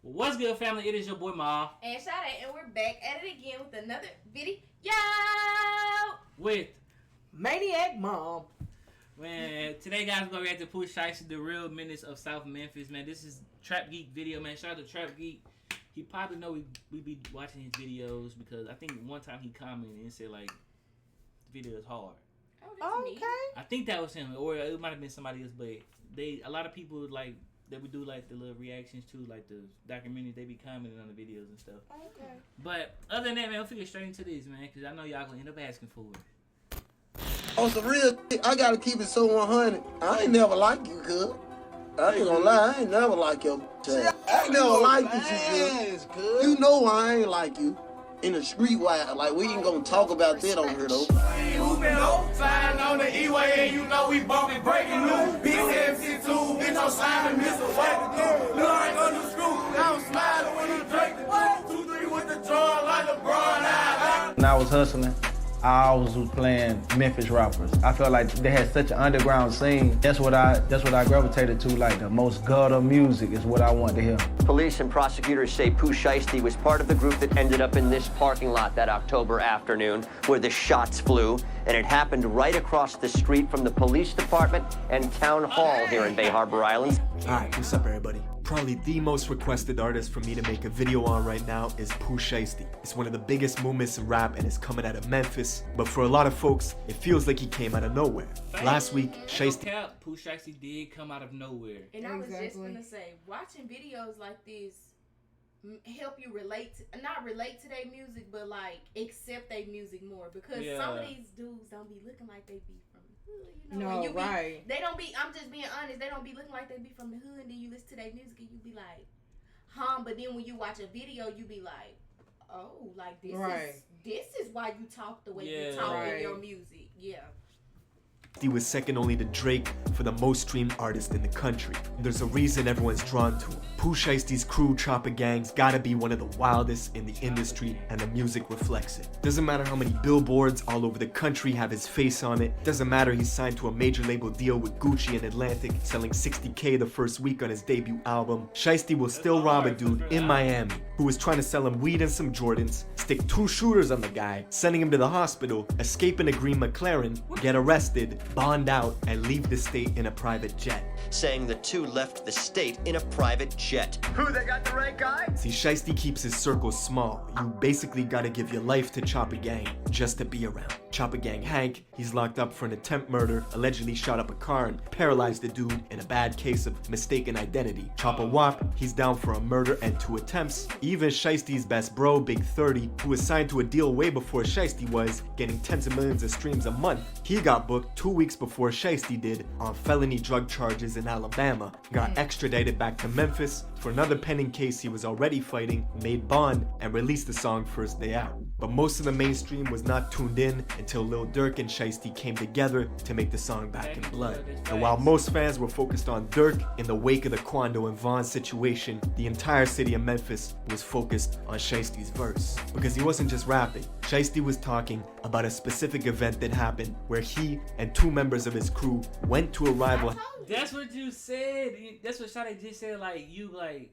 What's good, family? It is your boy Ma and Sade, and we're back at it again with another video with Maniac Mom. Man, today guys we're gonna react to Pooh Shiesty, the real Menace of South Memphis. Man, this is Trap Geek video, man. Shout out to Trap Geek. He probably know we be watching his videos because I think one time he commented and said like the video is hard. Oh, Okay. I think that was him, or it might have been somebody else, but a lot of people like that we do like the little reactions to, like the documentaries, they be commenting on the videos and stuff. Okay. But other than that, man, we'll get straight into this, man, because I know y'all gonna end up asking for it. On some real shit, I gotta keep it so 100. I ain't never like you, cuz. I ain't gonna lie, I ain't never like your ass. I ain't never like you, cuz. You know I ain't like you. In the street wide, like we ain't gonna talk about that on here though. Moving up, flying on the E-way, and you know we bumping, breaking new. BC-MC2, bitch, I'm sliding, missing what to do. Look like on the screw, now I'm smiling when you drink the 2-3 with the draw like LeBron. When I was hustling, I always was playing Memphis rappers. I felt like they had such an underground scene. That's what I gravitated to. Like the most gutter music is what I want to hear. Police and prosecutors say Pooh Shiesty was part of the group that ended up in this parking lot that October afternoon where the shots flew, and it happened right across the street from the police department and town hall here in Bay Harbor Island. Alright, what's up everybody? Probably the most requested artist for me to make a video on right now is Pooh Shiesty. It's one of the biggest movements in rap and it's coming out of Memphis, but for a lot of folks, it feels like he came out of nowhere. Last week, Shiesty... Pooh Shiesty did come out of nowhere. And I was just gonna say, watching videos like this help you relate to, not relate to their music, but like accept their music more, because some of these dudes don't be looking like they be from the hood, you know. No, right. They don't be, I'm just being honest, they don't be looking like they be from the hood, and then you listen to their music and you be like, but then when you watch a video, you be like, oh, like this is why you talk the way you talk in your music. He was second only to Drake for the most streamed artist in the country. There's a reason everyone's drawn to him. Pooh Shiesty's crew, Chopper Gang's gotta be one of the wildest in the industry, and the music reflects it. Doesn't matter how many billboards all over the country have his face on it. Doesn't matter he's signed to a major label deal with Gucci and Atlantic, selling 60K the first week on his debut album. Shiesty will still rob a dude in Miami who was trying to sell him weed and some Jordans, stick 2 shooters on the guy, sending him to the hospital, escape in a green McLaren, get arrested, bond out, and leave the state in a private jet. Saying the two left the state in a private jet. Who, they got the right guy? See, Shiesty keeps his circle small. You basically gotta give your life to Chopper Gang just to be around. Chopper Gang Hank, he's locked up for an attempt murder, allegedly shot up a car and paralyzed the dude in a bad case of mistaken identity. Chopper Wop, he's down for a murder and 2 attempts. Even Shiesty's best bro, Big 30, who was signed to a deal way before Shiesty was, getting tens of millions of streams a month, he got booked 2 weeks before Shiesty did on felony drug charges in Alabama, got extradited back to Memphis for another pending case he was already fighting, made bond, and released the song first day out. But most of the mainstream was not tuned in until Lil Durk and Shiesty came together to make the song Back in Blood. And while most fans were focused on Durk in the wake of the Quando and Vaughn situation, the entire city of Memphis was focused on Shiesty's verse. Because he wasn't just rapping, Shiesty was talking about a specific event that happened where he and 2 members of his crew went to a rival. That's what you said. That's what Sade just said. Like you, like.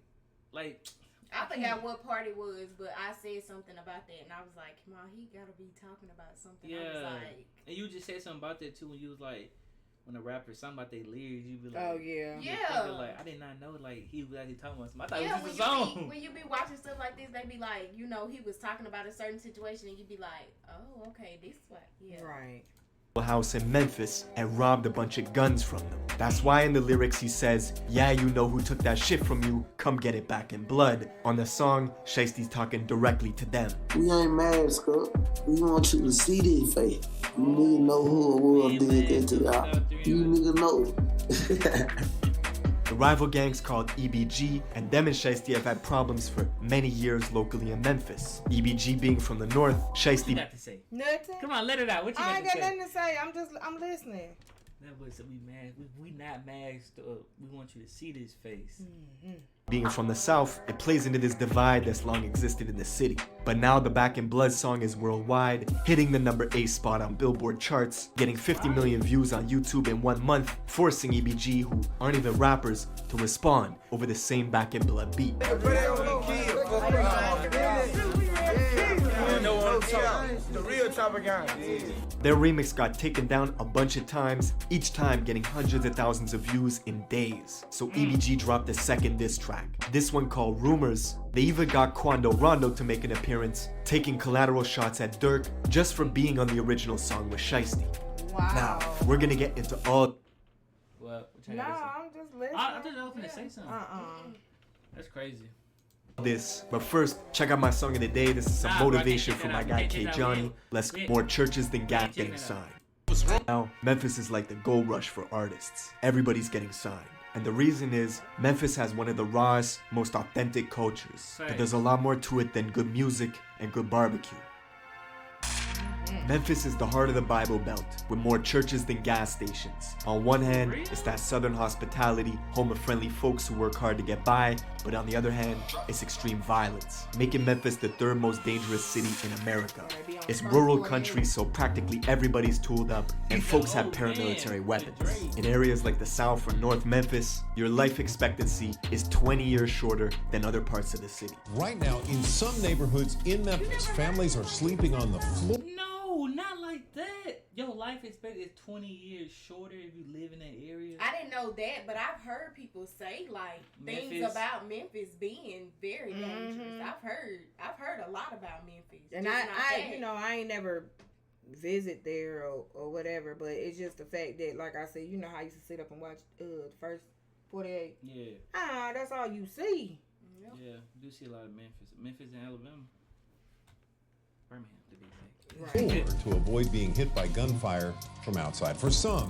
I forgot what part it was, but I said something about that, and I was like, "Come on, he gotta be talking about something." Yeah. I was like, and you just said something about that too when you was like, when a rapper something about their lyrics, you be like, oh yeah, like I did not know like he was actually talking about something. I thought it was when his song. when you be watching stuff like this, they be like, you know, he was talking about a certain situation, and you be like, oh, okay, this what, right. House in Memphis and robbed a bunch of guns from them. That's why in the lyrics he says, yeah, you know who took that shit from you, come get it back in blood. On the song, Shiesty's talking directly to them. We ain't mad, Scott. We want you to see this face. You nigga know who it was did that to y'all. You nigga know. The rival gangs called EBG, and them and Shiesty have had problems for many years locally in Memphis. EBG being from the north, Shiesty... What you got to say? Nothing. Come on, let it out. What you got to say? I ain't got nothing to say. I'm listening. That was we mad. We not mad. We want you to see this face. Being from the South, it plays into this divide that's long existed in the city. But now the Back in Blood song is worldwide, hitting the number 8 spot on Billboard charts, getting 50 million views on YouTube in 1 month, forcing EBG, who aren't even rappers, to respond over the same Back in Blood beat. The real Chopper Gang. Their remix got taken down a bunch of times, each time getting hundreds of thousands of views in days. So EBG dropped a second diss track, this one called Rumors. They even got Quando Rondo to make an appearance, taking collateral shots at Dirk just for being on the original song with Shiesty. Wow. Now, we're gonna get into all... What? No, I'm just listening. I thought you were going to say something. That's crazy. This, but first, check out my song of the day. This is some motivation from my guy K Johnny. Let's get more churches than gas getting signed. Now, Memphis is like the gold rush for artists. Everybody's getting signed. And the reason is, Memphis has one of the rawest, most authentic cultures. But there's a lot more to it than good music and good barbecue. Memphis is the heart of the Bible Belt, with more churches than gas stations. On one hand, it's that southern hospitality, home of friendly folks who work hard to get by, but on the other hand, it's extreme violence, making Memphis the third most dangerous city in America. It's rural country, so practically everybody's tooled up, and folks have paramilitary weapons. In areas like the South or North Memphis, your life expectancy is 20 years shorter than other parts of the city. Right now, in some neighborhoods in Memphis, families are sleeping on the floor. No, not like that. Your life expectancy is 20 years shorter if you live in that area. I didn't know that, but I've heard people say like things about Memphis being very dangerous. I've heard a lot about Memphis. And I ain't never visit there or whatever, but it's just the fact that, like I said, you know how I used to sit up and watch the first 48. Yeah. That's all you see. Yep. Yeah, you do see a lot of Memphis and Alabama. Birmingham, to be exact. Right. To avoid being hit by gunfire from outside. For some,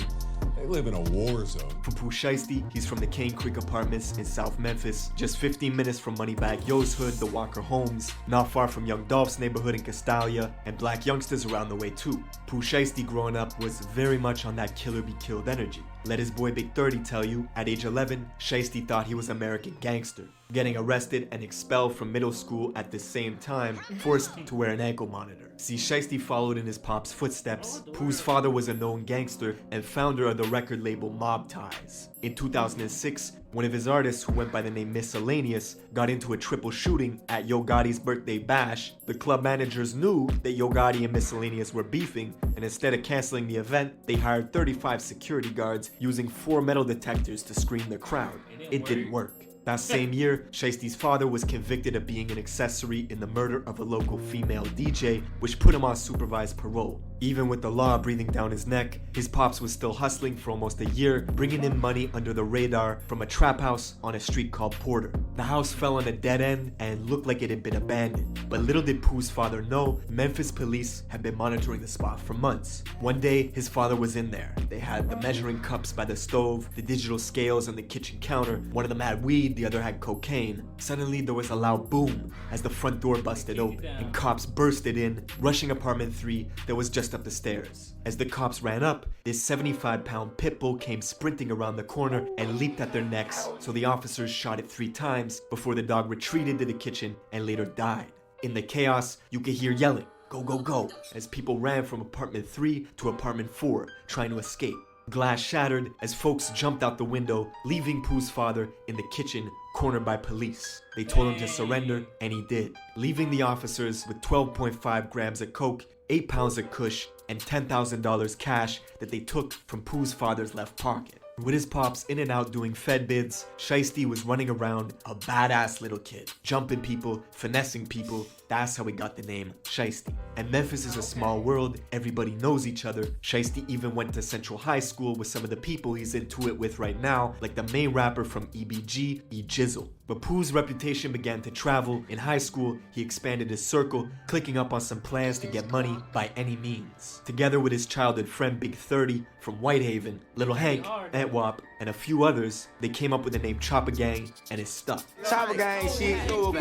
they live in a war zone. For Pooh Shiesty, he's from the Cane Creek Apartments in South Memphis, just 15 minutes from Moneybag Yo's hood, the Walker Homes, not far from Young Dolph's neighborhood in Castalia, and black youngsters around the way too. Pooh Shiesty growing up was very much on that killer be killed energy. Let his boy Big 30 tell you, at age 11, Shiesty thought he was American gangster, getting arrested and expelled from middle school at the same time, forced to wear an ankle monitor. See, Shiesty followed in his pop's footsteps. Pooh's father was a known gangster and founder of the record label Mob Ties. In 2006, one of his artists, who went by the name Miscellaneous, got into a triple shooting at Yo Gotti's birthday bash. The club managers knew that Yo Gotti and Miscellaneous were beefing, and instead of canceling the event, they hired 35 security guards using 4 metal detectors to screen the crowd. It didn't work. That same year, Shiesty's father was convicted of being an accessory in the murder of a local female DJ, which put him on supervised parole. Even with the law breathing down his neck, his pops was still hustling for almost a year, bringing in money under the radar from a trap house on a street called Porter. The house fell on a dead end and looked like it had been abandoned. But little did Pooh's father know, Memphis police had been monitoring the spot for months. One day, his father was in there. They had the measuring cups by the stove, the digital scales on the kitchen counter. One of them had weed, the other had cocaine. Suddenly, there was a loud boom as the front door busted open, and cops bursted in, rushing apartment 3 that was just up the stairs. As the cops ran up, this 75-pound pit bull came sprinting around the corner and leaped at their necks, so the officers shot it 3 times before the dog retreated to the kitchen and later died. In the chaos, you could hear yelling, "Go, go, go," as people ran from apartment 3 to apartment 4, trying to escape. Glass shattered as folks jumped out the window, leaving Pooh's father in the kitchen, cornered by police. They told him to surrender, and he did, leaving the officers with 12.5 grams of coke, 8 pounds of kush, and $10,000 cash that they took from Pooh's father's left pocket. With his pops in and out doing Fed bids, Shiesty was running around a badass little kid, jumping people, finessing people. That's how he got the name Shiesty. And Memphis is a small world, everybody knows each other. Shiesty even went to Central High School with some of the people he's into it with right now, like the main rapper from EBG, E Jizzle. But Pooh's reputation began to travel. In high school, he expanded his circle, clicking up on some plans to get money by any means. Together with his childhood friend Big 30 from Whitehaven, Little Hank, Antwop, and a few others, they came up with the name Chopper Gang, and it stuck. Chopper Gang shit. Chopper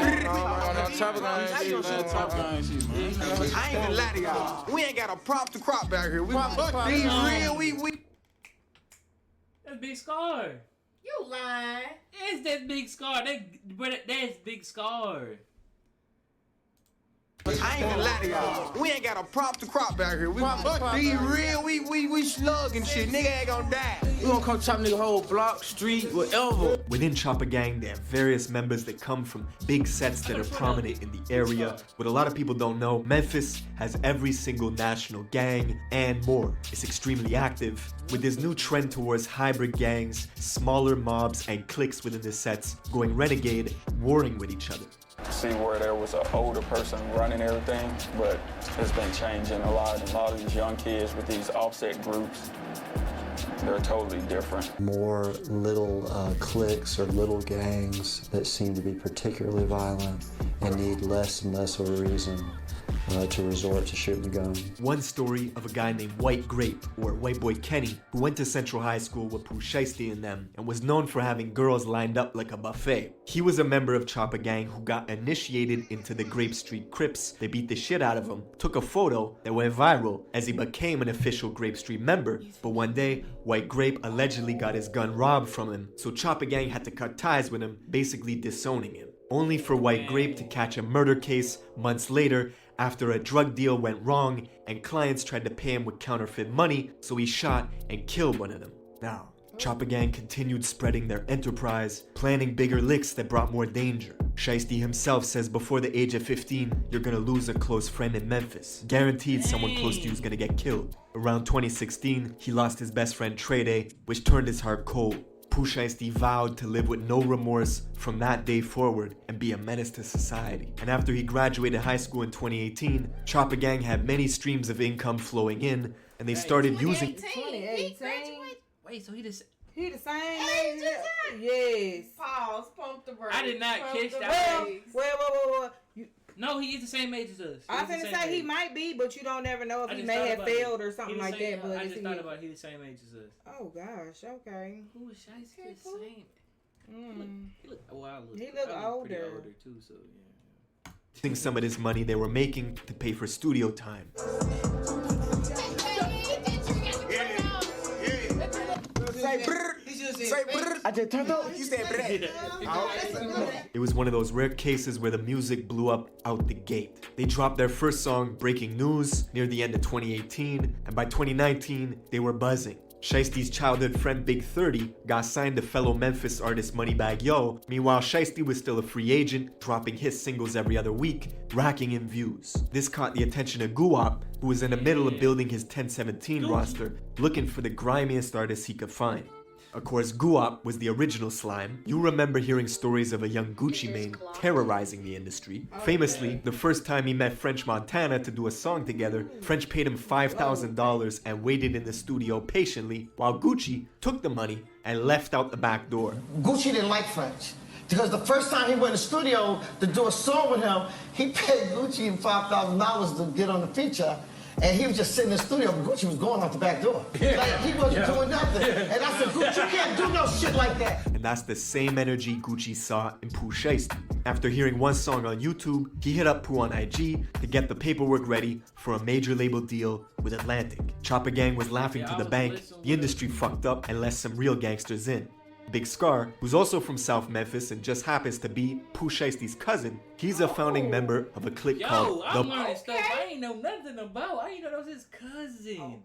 Gang shit, man. Chopper Gang shit, man. I ain't gonna lie to y'all. We ain't got a prop to crop back here. We fuck these real, we. That's Big Scar. You lying. It's that Big Scar. That's Big Scar. I ain't gonna lie to y'all. We ain't got a prop to crop out here. We be real. We slug and shit. Nigga ain't gonna die. We gonna come chop nigga whole block, street, whatever. Within Chopper Gang, there are various members that come from big sets that are prominent in the area. What a lot of people don't know, Memphis has every single national gang and more. It's extremely active, with this new trend towards hybrid gangs, smaller mobs, and cliques within the sets going renegade, warring with each other. See where there was an older person running everything, but it's been changing a lot. A lot of these young kids with these offset groups, they're totally different. More little cliques or little gangs that seem to be particularly violent and need less and less of a reason to resort to shooting a gun. One story of a guy named White Grape, or White Boy Kenny, who went to Central High School with Pooh Shiesty and them, and was known for having girls lined up like a buffet. He was a member of Chopper Gang who got initiated into the Grape Street Crips. They beat the shit out of him, took a photo that went viral as he became an official Grape Street member. But one day, White Grape allegedly got his gun robbed from him, so Chopper Gang had to cut ties with him, basically disowning him. Only for White Grape to catch a murder case months later after a drug deal went wrong and clients tried to pay him with counterfeit money, so he shot and killed one of them. Now, Chopper Gang continued spreading their enterprise, planning bigger licks that brought more danger. Shiesty himself says before the age of 15, you're gonna lose a close friend in Memphis. Guaranteed someone close to you is gonna get killed. Around 2016, he lost his best friend Trey, which turned his heart cold. Pooh Shiesty vowed to live with no remorse from that day forward and be a menace to society. And after he graduated high school in 2018, Chopper Gang had many streams of income flowing in, and they started using... 2018? Wait, so he the same age? Yes. Pause. Pump the brakes. I did not catch that. Well. No, he is the same age as us. I was gonna say he might be, but you don't ever know if he may have failed or something like that. But I just thought about he the same age as us. Oh gosh, okay. Who is Shiesty the same? He look older too, so yeah. Using some of this money they were making to pay for studio time. I just turned up. You said It was one of those rare cases where the music blew up out the gate. They dropped their first song, Breaking News, near the end of 2018, and by 2019, they were buzzing. Shiesty's childhood friend Big 30 got signed to fellow Memphis artist Moneybagg Yo. Meanwhile, Shiesty was still a free agent, dropping hit singles every other week, racking in views. This caught the attention of Guwap, who was in the middle of building his 1017 roster, looking for the grimiest artists he could find. Of course, Guwap was the original slime. You remember hearing stories of a young Gucci Mane terrorizing the industry. Famously, the first time he met French Montana to do a song together, French paid him $5,000 and waited in the studio patiently while Gucci took the money and left out the back door. Gucci didn't like French because the first time he went in the studio to do a song with him, he paid Gucci $5,000 to get on the feature. And he was just sitting in the studio, but Gucci was going out the back door. Like, he wasn't doing nothing. And I said, Gucci, you can't do no shit like that. And that's the same energy Gucci saw in Pooh Shiesty. After hearing one song on YouTube, he hit up Pooh on IG to get the paperwork ready for a major label deal with Atlantic. Chopper Gang was laughing to the bank, the industry fucked up and let some real gangsters in. Big Scar, who's also from South Memphis and just happens to be Pooh Shiesty's cousin, he's a founding member of a clique called the... learning stuff I ain't know nothing about. I ain't know that was his cousin.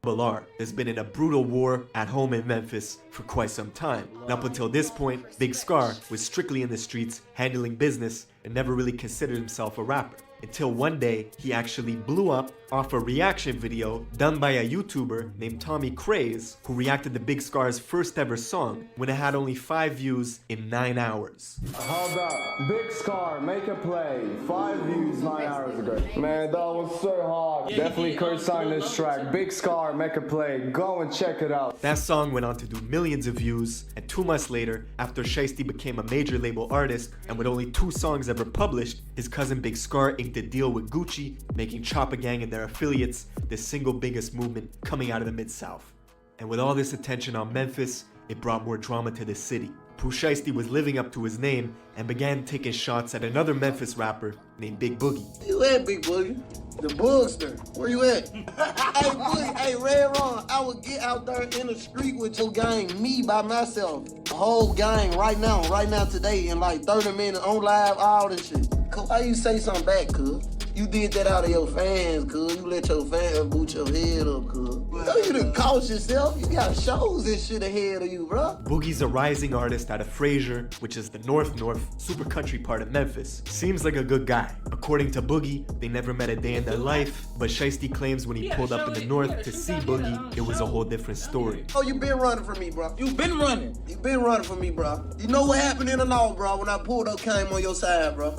Balar has been in a brutal war at home in Memphis for quite some time. And up until this point, Big Scar was strictly in the streets, handling business, and never really considered himself a rapper. Until one day, he actually blew up off a reaction video done by a YouTuber named Tommy Craze, who reacted to Big Scar's first ever song when it had only 5 views in 9 hours. Hold up, Big Scar, make a play, 5 views 9 hours ago. Man, that was so hard. Definitely co-sign this track. Big Scar, make a play, go and check it out. That song went on to do millions of views, and 2 months later, after Shiesty became a major label artist, and with only 2 songs ever published, his cousin Big Scar inked a deal with Gucci, making Chopper Gang and their affiliates the single biggest movement coming out of the Mid-South. And with all this attention on Memphis, it brought more drama to the city. Pooh Shiesty was living up to his name and began taking shots at another Memphis rapper named Big Boogie. You had Big Boogie. The Boogster. Where you at? Hey, Boogie, hey, Red Ron, I would get out there in the street with your gang, me by myself. The whole gang right now, today, in like 30 minutes, on live, all this shit. Why you say something back, cuz? You did that out of your fans, cuz. You let your fans boot your head up, cuz. You done cost yourself. You got shows and shit ahead of you, bro. Boogie's a rising artist out of Fraser, which is the north super country part of Memphis. Seems like a good guy. According to Boogie, they never met a day in their life, but Shiesty claims when he pulled up in the north to see Boogie, it was a whole different story. Oh, you been running from me, bro. You been running. You been running from me, bro. You know what happened in the north, bro, when I pulled up, came on your side, bro.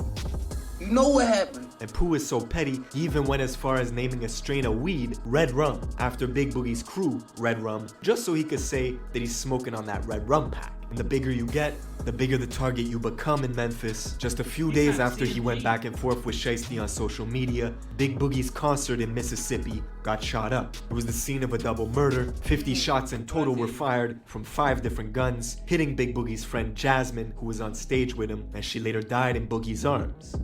You know what happened. And Pooh is so petty, he even went as far as naming a strain of weed Red Rum, after Big Boogie's crew, Red Rum, just so he could say that he's smoking on that Red Rum pack. And the bigger you get, the bigger the target you become in Memphis. Just a few days after he went back and forth with Shiesty on social media, Big Boogie's concert in Mississippi got shot up. It was the scene of a double murder. 50 shots in total were fired from 5 different guns, hitting Big Boogie's friend Jasmine, who was on stage with him, and she later died in Boogie's arms.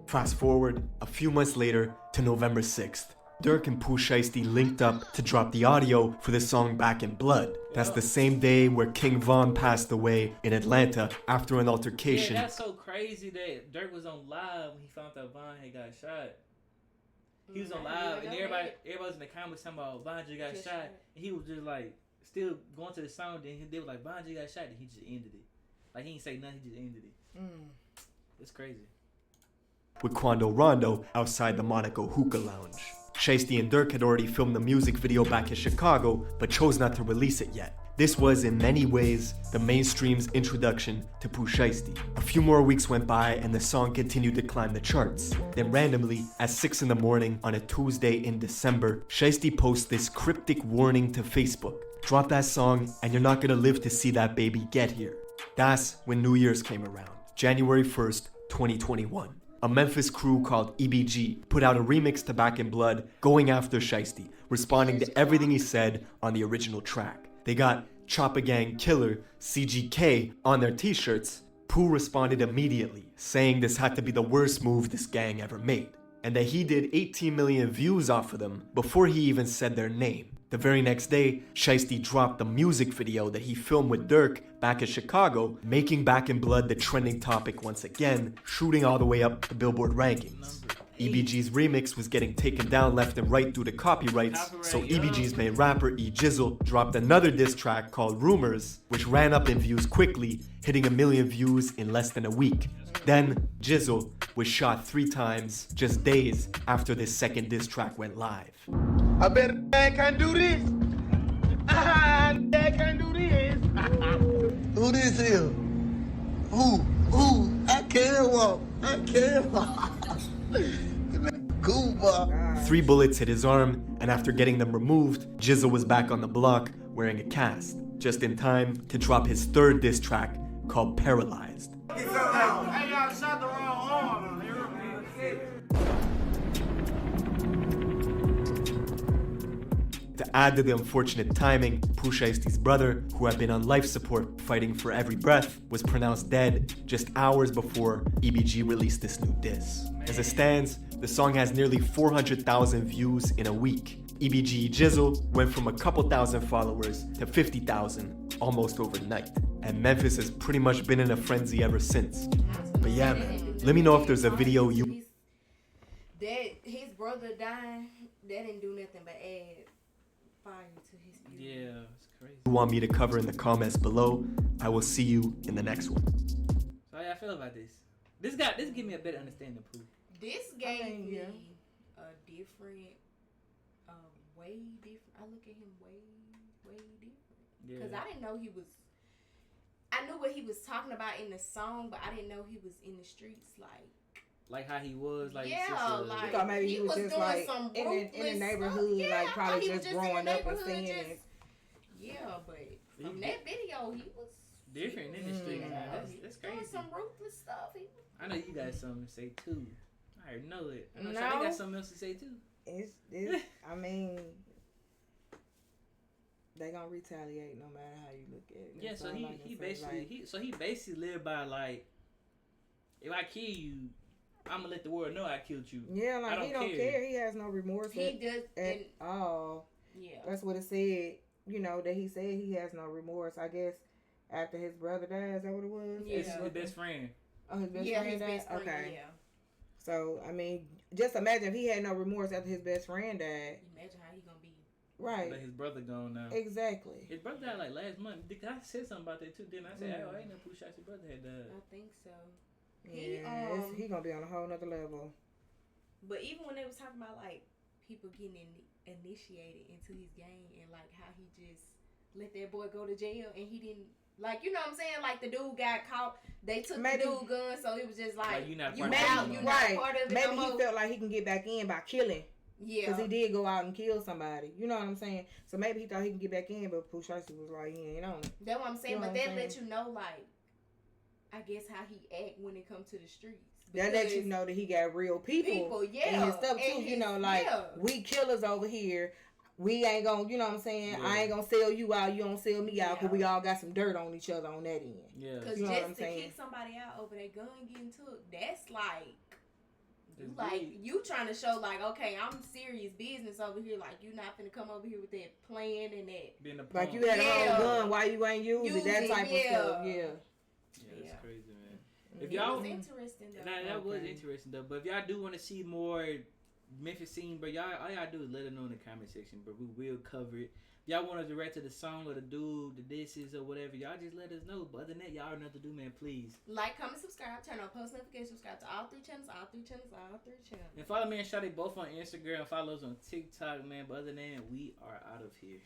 Fast forward a few months later to November 6th. Durk and Pooh Shiesty linked up to drop the audio for the song Back in Blood. That's the same day where King Von passed away in Atlanta after an altercation. Yeah, that's so crazy that Durk was on live when he found out Von had got shot. He was on live and everybody was in the comments talking about Von just got shot. And he was just like still going to the song, then they were like, Von just got shot, and he just ended it. Like he didn't say nothing, he just ended it. It's crazy. With Quando Rondo outside the Monaco Hookah Lounge. Shiesty and Durk had already filmed the music video back in Chicago, but chose not to release it yet. This was, in many ways, the mainstream's introduction to Pooh Shiesty. A few more weeks went by and the song continued to climb the charts. Then randomly, at 6 in the morning on a Tuesday in December, Shiesty posts this cryptic warning to Facebook. Drop that song and you're not gonna live to see that baby get here. That's when New Year's came around, January 1st, 2021. A Memphis crew called EBG put out a remix to Back in Blood, going after Shiesty, responding to everything he said on the original track. They got Choppa Gang Killer, CGK, on their t-shirts. Pooh responded immediately, saying this had to be the worst move this gang ever made, and that he did 18 million views off of them before he even said their name. The very next day, Shiesty dropped the music video that he filmed with Durk back in Chicago, making Back in Blood the trending topic once again, shooting all the way up the Billboard rankings. EBG's remix was getting taken down left and right due to copyrights, so EBG's main rapper E Jizzle dropped another diss track called Rumors, which ran up in views quickly, hitting 1 million views in less than a week. Then, Jizzle was shot 3 times just days after this second diss track went live. I bet a man can't do this. Dad can't do this. Who this is? Who? I can't walk. Goomba. 3 bullets hit his arm, and after getting them removed, Jizzle was back on the block wearing a cast, just in time to drop his 3rd diss track called Paralyzed. Hey, y'all shot the wrong arm. To add to the unfortunate timing, Pooh Shiesty's brother, who had been on life support fighting for every breath, was pronounced dead just hours before EBG released this new diss. As it stands, the song has nearly 400,000 views in a week. EBG Jizzle went from a couple thousand followers to 50,000 almost overnight. And Memphis has pretty much been in a frenzy ever since. But yeah, man, let me know if there's a video you... That his brother dying, that didn't do nothing but add fire to his beauty. Yeah, it's crazy. You want me to cover in the comments below. I will see you in the next one. So how y'all feel about this? This give me a better understanding of Pooh. This gave me a different, way different. I look at him way different. Yeah. Because I didn't know he was. I knew what he was talking about in the song, but I didn't know he was in the streets like how he was, like like you thought maybe he was just like in the neighborhood, yeah, like probably just growing up and seeing it. Yeah, but from that video, he was different in the streets. That's crazy. Doing some ruthless stuff. I know you got something to say too. I already know it. I'm no, sure they got something else to say too. It's I mean, they gonna retaliate no matter how you look at it. Yeah, so he basically lived by like, if I kill you, I'm gonna let the world know I killed you. Yeah, like he don't care. He has no remorse. He does at all. Yeah, that's what it said. You know that he said he has no remorse. I guess after his brother died, is that what it was? Yeah, his best friend. Oh, his best friend his died. best friend, okay. Yeah. So I mean, just imagine if he had no remorse after his best friend died. Imagine how he gonna be. Right. But his brother gone now. Exactly. His brother died like last month. I said something about that too. Didn't I? Say, oh, I ain't know Pooh Shiesty's brother had died. I think so. Yeah, he gonna be on a whole nother level. But even when they was talking about like people getting initiated into his gang and like how he just let that boy go to jail and he didn't, like, you know what I'm saying? Like the dude got caught, they took the dude gun, so it was just like you're not part right. of it. Maybe he felt like he can get back in by killing. Yeah, because he did go out and kill somebody. You know what I'm saying? So maybe he thought he can get back in, but Pooh Shiesty was like, he ain't on it. That's what I'm saying. You know but what that I'm let you know, like, I guess how he act when it comes to the streets. That lets you know that he got real people and his stuff too. You know, like we killers over here. We ain't gonna, you know what I'm saying? I ain't gonna sell you out. You don't sell me out, because we all got some dirt on each other on that end. Yeah. Because you know just to kick somebody out over their gun getting took, that's like you trying to show like, okay, I'm serious business over here. Like you not finna come over here with that plan and that. Being a like you had a whole gun, why you ain't use it? That type of stuff. Yeah. Yeah, that's crazy, man. If y'all was interesting though. That was interesting though. But if y'all do want to see more Memphis scene, bro, all y'all do is let us know in the comment section, bro. We will cover it. If y'all want us to react to the song or the dude, the disses or whatever, y'all just let us know. But other than that, y'all know what to do, man. Please like, comment, subscribe, turn on post notifications, subscribe to all three channels. And follow me and Shawty both on Instagram. Follow us on TikTok, man. But other than that, we are out of here.